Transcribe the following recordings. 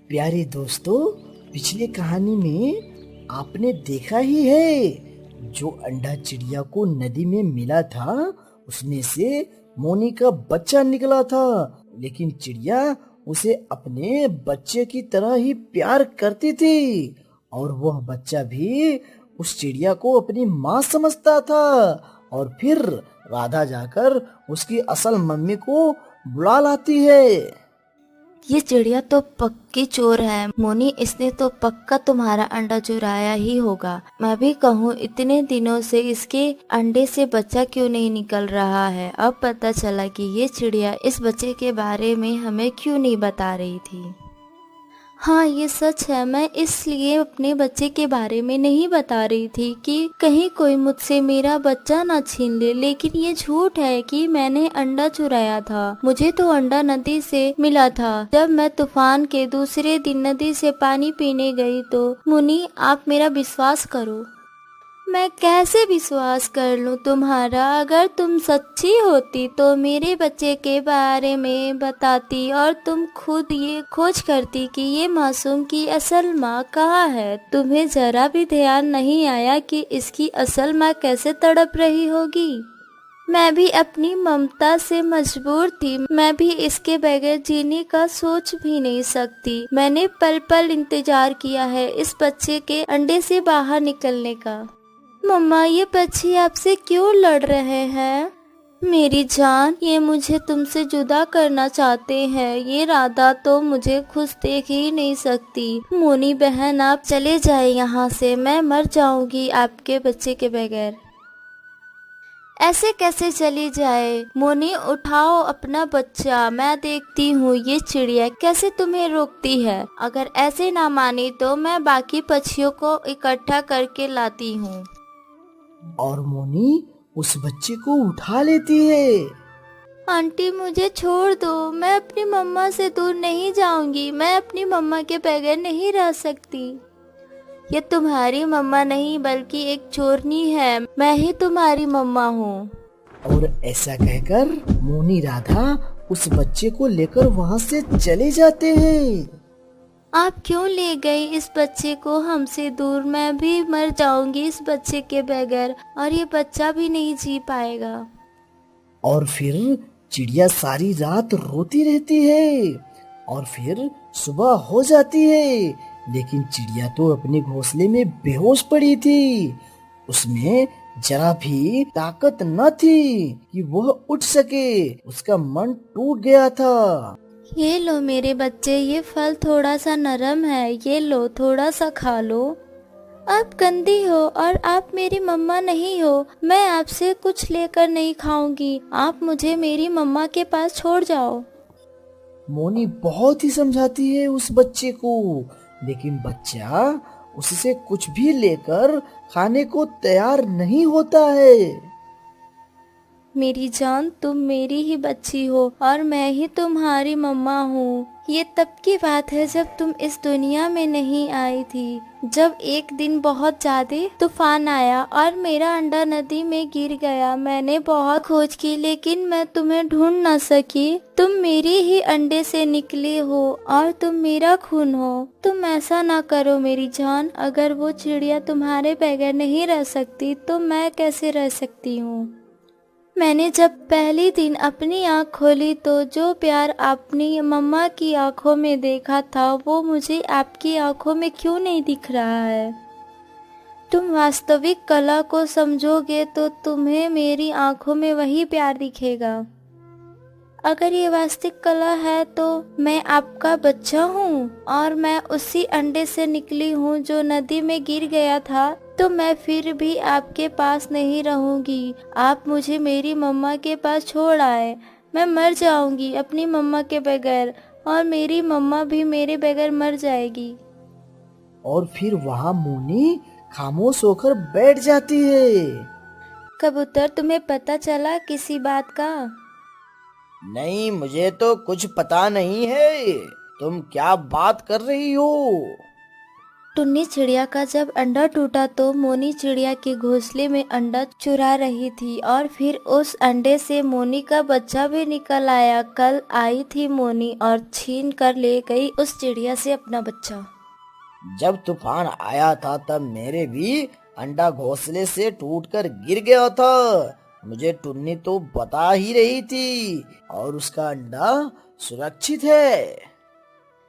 प्यारे दोस्तों, पिछले कहानी में आपने देखा ही है, जो अंडा चिड़िया को नदी में मिला था उसमें से मोनी का बच्चा निकला था। लेकिन चिड़िया उसे अपने बच्चे की तरह ही प्यार करती थी और वह बच्चा भी उस चिड़िया को अपनी माँ समझता था। और फिर राधा जाकर उसकी असल मम्मी को बुला लाती है। ये चिड़िया तो पक्की चोर है मोनी, इसने तो पक्का तुम्हारा अंडा चुराया ही होगा। मैं भी कहूँ, इतने दिनों से इसके अंडे से बच्चा क्यों नहीं निकल रहा है। अब पता चला कि ये चिड़िया इस बच्चे के बारे में हमें क्यों नहीं बता रही थी। हाँ, ये सच है। मैं इसलिए अपने बच्चे के बारे में नहीं बता रही थी कि कहीं कोई मुझसे मेरा बच्चा ना छीन ले। लेकिन ये झूठ है कि मैंने अंडा चुराया था। मुझे तो अंडा नदी से मिला था। जब मैं तूफान के दूसरे दिन नदी से पानी पीने गई तो मुनी, आप मेरा विश्वास करो। मैं कैसे विश्वास कर लूं तुम्हारा? अगर तुम सच्ची होती तो मेरे बच्चे के बारे में बताती और तुम खुद ये खोज करती कि ये मासूम की असल माँ कहाँ है। तुम्हें जरा भी ध्यान नहीं आया कि इसकी असल माँ कैसे तड़प रही होगी। मैं भी अपनी ममता से मजबूर थी। मैं भी इसके बगैर जीने का सोच भी नहीं सकती। मैंने पल पल इंतजार किया है इस बच्चे के अंडे से बाहर निकलने का। मम्मा, ये पक्षी आपसे क्यों लड़ रहे हैं? मेरी जान, ये मुझे तुमसे जुदा करना चाहते हैं। ये राधा तो मुझे खुश देख ही नहीं सकती। मोनी बहन, आप चले जाए यहाँ से। मैं मर जाऊंगी आपके बच्चे के बगैर। ऐसे कैसे चली जाए? मोनी, उठाओ अपना बच्चा। मैं देखती हूँ ये चिड़िया कैसे तुम्हें रोकती है। अगर ऐसे ना मानी तो मैं बाकी पक्षियों को इकट्ठा करके लाती हूँ। और मोनी उस बच्चे को उठा लेती है। आंटी, मुझे छोड़ दो। मैं अपनी मम्मा से दूर नहीं जाऊंगी। मैं अपनी मम्मा के बगैर नहीं रह सकती। ये तुम्हारी मम्मा नहीं बल्कि एक चोरनी है। मैं ही तुम्हारी मम्मा हूँ। और ऐसा कहकर मोनी राधा उस बच्चे को लेकर वहाँ से चले जाते हैं। आप क्यों ले गई इस बच्चे को हमसे दूर? मैं भी मर जाऊंगी इस बच्चे के बगैर और ये बच्चा भी नहीं जी पाएगा। और फिर चिड़िया सारी रात रोती रहती है और फिर सुबह हो जाती है। लेकिन चिड़िया तो अपने घोंसले में बेहोश पड़ी थी। उसमें जरा भी ताकत न थी कि वह उठ सके। उसका मन टूट गया था। ये लो मेरे बच्चे, ये फल थोड़ा सा नरम है। ये लो, थोड़ा सा खा लो। आप गंदी हो और आप मेरी मम्मा नहीं हो। मैं आपसे कुछ लेकर नहीं खाऊंगी। आप मुझे मेरी मम्मा के पास छोड़ जाओ। मोनी बहुत ही समझाती है उस बच्चे को, लेकिन बच्चा उससे कुछ भी लेकर खाने को तैयार नहीं होता है। मेरी जान, तुम मेरी ही बच्ची हो और मैं ही तुम्हारी मम्मा हूँ। ये तब की बात है जब तुम इस दुनिया में नहीं आई थी। जब एक दिन बहुत ज्यादा तूफान आया और मेरा अंडा नदी में गिर गया। मैंने बहुत खोज की लेकिन मैं तुम्हें ढूंढ न सकी। तुम मेरी ही अंडे से निकले हो और तुम मेरा खून हो। तुम ऐसा ना करो मेरी जान। अगर वो चिड़िया तुम्हारे बगैर नहीं रह सकती तो मैं कैसे रह सकती हूँ। मैंने जब पहली दिन अपनी आँख खोली तो जो प्यार अपनी मम्मा की आंखों में देखा था वो मुझे आपकी आंखों में क्यों नहीं दिख रहा है। तुम वास्तविक कला को समझोगे तो तुम्हें मेरी आंखों में वही प्यार दिखेगा। अगर ये वास्तविक कला है तो मैं आपका बच्चा हूँ और मैं उसी अंडे से निकली हूँ जो नदी में गिर गया था। तो मैं फिर भी आपके पास नहीं रहूंगी। आप मुझे मेरी मम्मा के पास छोड़ आए। मैं मर जाऊंगी अपनी मम्मा के बगैर और मेरी मम्मा भी मेरे बगैर मर जाएगी। और फिर वहाँ मोनी खामोश होकर बैठ जाती है। कबूतर, तुम्हें पता चला किसी बात का? नहीं, मुझे तो कुछ पता नहीं है। तुम क्या बात कर रही हो? टुन्नी चिड़िया का जब अंडा टूटा तो मोनी चिड़िया के घोंसले में अंडा चुरा रही थी और फिर उस अंडे से मोनी का बच्चा भी निकल आया। कल आई थी मोनी और छीन कर ले गई उस चिड़िया से अपना बच्चा। जब तूफान आया था तब मेरे भी अंडा घोंसले से टूटकर गिर गया था। मुझे टुन्नी तो बता ही रही थी और उसका अंडा सुरक्षित है।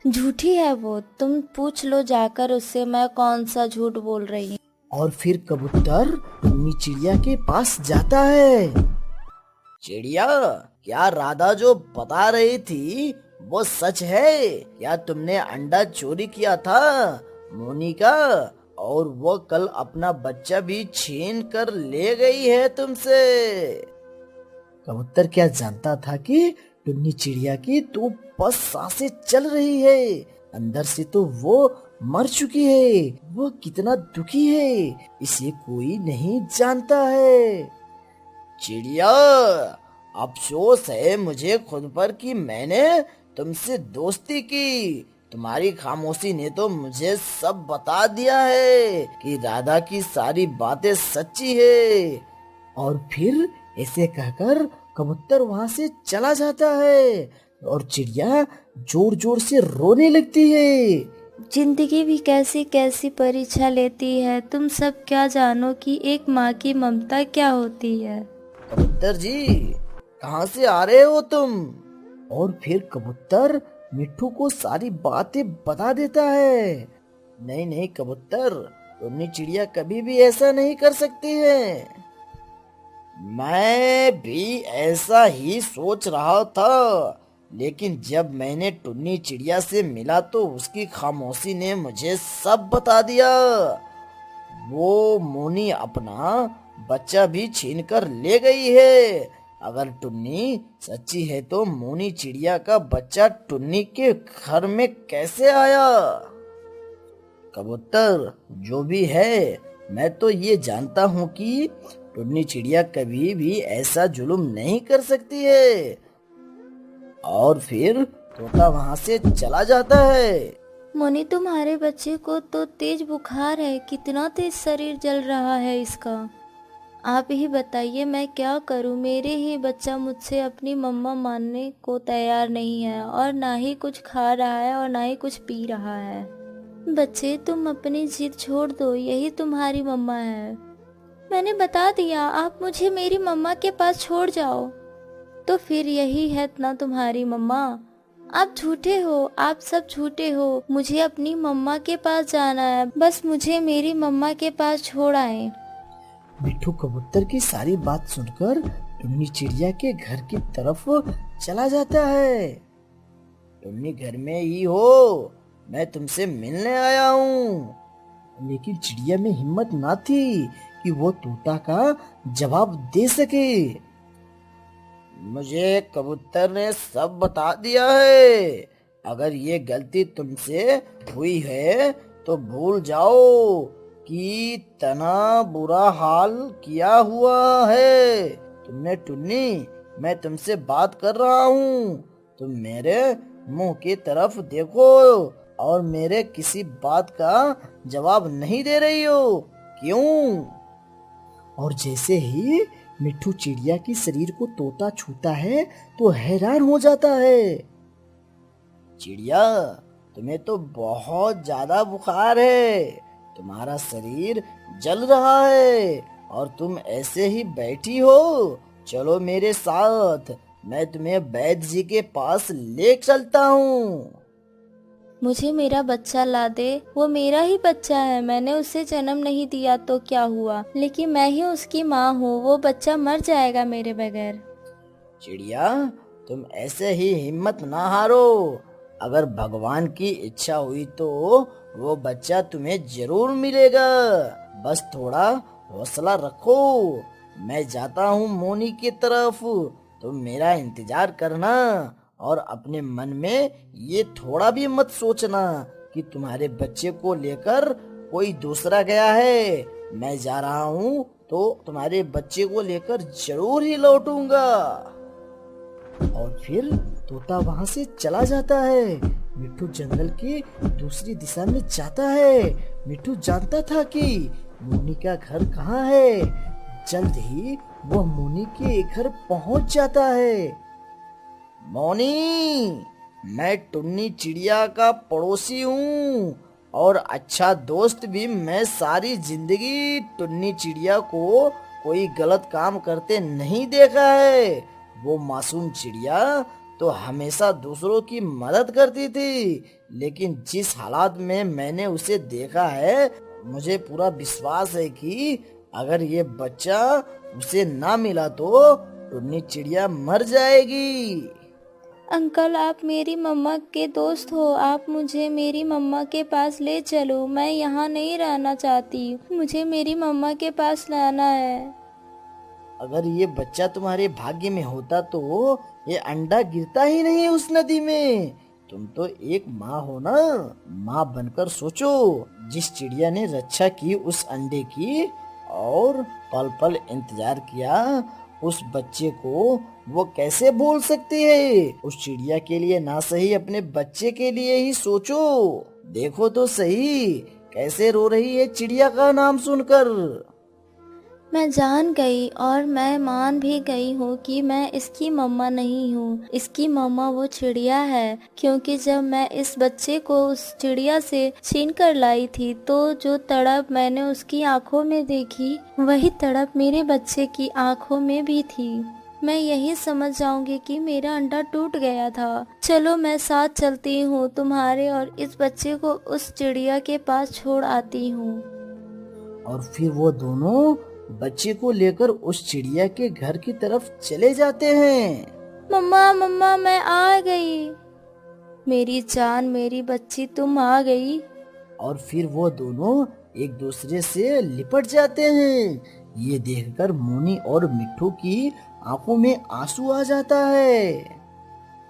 झूठी है वो, तुम पूछ लो जाकर उससे मैं कौन सा झूठ बोल रही हूँ। और फिर कबूतर टुन्नी चिड़िया के पास जाता है। चिड़िया, क्या राधा जो बता रही थी वो सच है? क्या तुमने अंडा चोरी किया था मोनी का और वो कल अपना बच्चा भी छीन कर ले गई है तुमसे? कबूतर क्या जानता था कि टुन्नी चिड़िया की तो बस सांसें चल रही है, अंदर से तो वो मर चुकी है। वो कितना दुखी है इसे कोई नहीं जानता है। चिड़िया, अफसोस है मुझे खुद पर कि मैंने तुमसे दोस्ती की। तुम्हारी खामोशी ने तो मुझे सब बता दिया है कि राधा की सारी बातें सच्ची है। और फिर ऐसे कहकर कबूतर वहाँ से चला जाता है और चिड़िया जोर जोर से रोने लगती है। जिंदगी भी कैसी कैसी परीक्षा लेती है। तुम सब क्या जानो कि एक माँ की ममता क्या होती है। कबूतर जी, कहाँ से आ रहे हो तुम? और फिर कबूतर मिट्ठू को सारी बातें बता देता है। नहीं नहीं कबूतर, टुन्नी चिड़िया कभी भी ऐसा नहीं कर सकती है। मैं भी ऐसा ही सोच रहा था, लेकिन जब मैंने टुन्नी चिड़िया से मिला तो उसकी खामोशी ने मुझे सब बता दिया। वो मोनी अपना बच्चा भी छीन कर ले गई है। अगर टुन्नी सच्ची है तो मोनी चिड़िया का बच्चा टुन्नी के घर में कैसे आया? कबूतर, जो भी है, मैं तो ये जानता हूँ कि टुन्नी चिड़िया कभी भी ऐसा जुल्म नहीं कर सकती है। और फिर तोता वहाँ से चला जाता है। मोनी, तुम्हारे बच्चे को तो तेज बुखार है, कितना तेज शरीर जल रहा है इसका। आप ही बताइए मैं क्या करूं। मेरे ही बच्चा मुझसे अपनी मम्मा मानने को तैयार नहीं है और ना ही कुछ खा रहा है और ना ही कुछ पी रहा है। बच्चे, तुम अपनी जिद छोड़ दो, यही तुम्हारी मम्मा है। मैंने बता दिया, आप मुझे मेरी मम्मा के पास छोड़ जाओ। तो फिर यही है ना तुम्हारी मम्मा। आप झूठे हो, आप सब झूठे हो। मुझे अपनी मम्मा के पास जाना है, बस मुझे मेरी मम्मा के पास छोड़ आए। मिट्ठू कबूतर की सारी बात सुनकर टुन्नी चिड़िया के घर की तरफ चला जाता है। टुन्नी घर में ही हो, मैं तुमसे मिलने आया हूँ। लेकिन चिड़िया में हिम्मत ना थी कि वो तोता का जवाब दे सके। मुझे कबूतर ने सब बता दिया है। अगर ये गलती तुमसे हुई है तो भूल जाओ कि तना बुरा हाल किया हुआ है तुमने। टुन्नी, मैं तुमसे बात कर रहा हूँ, तुम मेरे मुंह की तरफ देखो और मेरे किसी बात का जवाब नहीं दे रही हो, क्यों? और जैसे ही मिट्ठू चिड़िया की शरीर को तोता छूता है तो हैरान हो जाता है। चिड़िया, तुम्हें तो बहुत ज्यादा बुखार है, तुम्हारा शरीर जल रहा है और तुम ऐसे ही बैठी हो। चलो मेरे साथ, मैं तुम्हें वैद्य जी के पास ले चलता हूँ। मुझे मेरा बच्चा ला दे। वो मेरा ही बच्चा है, मैंने उसे जन्म नहीं दिया तो क्या हुआ, लेकिन मैं ही उसकी माँ हूँ। वो बच्चा मर जाएगा मेरे बगैर। चिड़िया, तुम ऐसे ही हिम्मत ना हारो। अगर भगवान की इच्छा हुई तो वो बच्चा तुम्हें जरूर मिलेगा। बस थोड़ा हौसला रखो। मैं जाता हूँ मोनी की तरफ, तुम मेरा इंतजार करना और अपने मन में ये थोड़ा भी मत सोचना कि तुम्हारे बच्चे को लेकर कोई दूसरा गया है। मैं जा रहा हूँ तो तुम्हारे बच्चे को लेकर जरूर ही लौटूंगा। और फिर तोता वहां से चला जाता है। मिट्टू जंगल के दूसरी दिशा में जाता है। मिट्टू जानता था कि मोनी का घर कहाँ है। जल्द ही वह मोनी के घर पहुंच जाता है। मोनी, मैं टुन्नी चिड़िया का पड़ोसी हूँ और अच्छा दोस्त भी। मैं सारी जिंदगी टुन्नी चिड़िया को कोई गलत काम करते नहीं देखा है। वो मासूम चिड़िया तो हमेशा दूसरों की मदद करती थी, लेकिन जिस हालात में मैंने उसे देखा है, मुझे पूरा विश्वास है कि अगर ये बच्चा उसे ना मिला तो टुन्नी चिड़िया मर जाएगी। अंकल, आप मेरी मम्मा के दोस्त हो, आप मुझे मेरी मम्मा के पास ले चलो। मैं यहाँ नहीं रहना चाहती, मुझे मेरी मम्मा के पास रहना है। अगर ये बच्चा तुम्हारे भाग्य में होता तो ये अंडा गिरता ही नहीं उस नदी में। तुम तो एक माँ हो ना, माँ बनकर सोचो। जिस चिड़िया ने रक्षा की उस अंडे की और पल पल इंतजार किया उस बच्चे को, वो कैसे भूल सकती है। उस चिड़िया के लिए ना सही अपने बच्चे के लिए ही सोचो। देखो तो सही कैसे रो रही है चिड़िया का नाम सुनकर। मैं जान गई और मैं मान भी गई हूँ कि मैं इसकी मम्मा नहीं हूँ। इसकी मम्मा वो चिड़िया है, क्योंकि जब मैं इस बच्चे को उस चिड़िया से छीन कर लाई थी तो जो तड़प मैंने उसकी आंखों में देखी, वही तड़प मेरे बच्चे की आंखों में भी थी। मैं यही समझ जाऊंगी कि मेरा अंडा टूट गया था। चलो, मैं साथ चलती हूँ तुम्हारे और इस बच्चे को उस चिड़िया के पास छोड़ आती हूँ। और फिर वो दोनों बच्चे को लेकर उस चिड़िया के घर की तरफ चले जाते हैं। मम्मा, मम्मा, मैं आ गई। मेरी जान, मेरी बच्ची, तुम आ गई। और फिर वो दोनों एक दूसरे से लिपट जाते हैं। ये देखकर मोनी और मिट्ठू की आंखों में आंसू आ जाता है।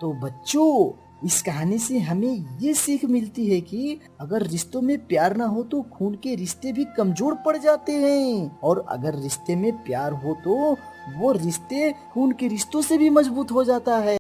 तो बच्चों, इस कहानी से हमें ये सीख मिलती है कि अगर रिश्तों में प्यार ना हो तो खून के रिश्ते भी कमजोर पड़ जाते हैं, और अगर रिश्ते में प्यार हो तो वो रिश्ते खून के रिश्तों से भी मजबूत हो जाता है।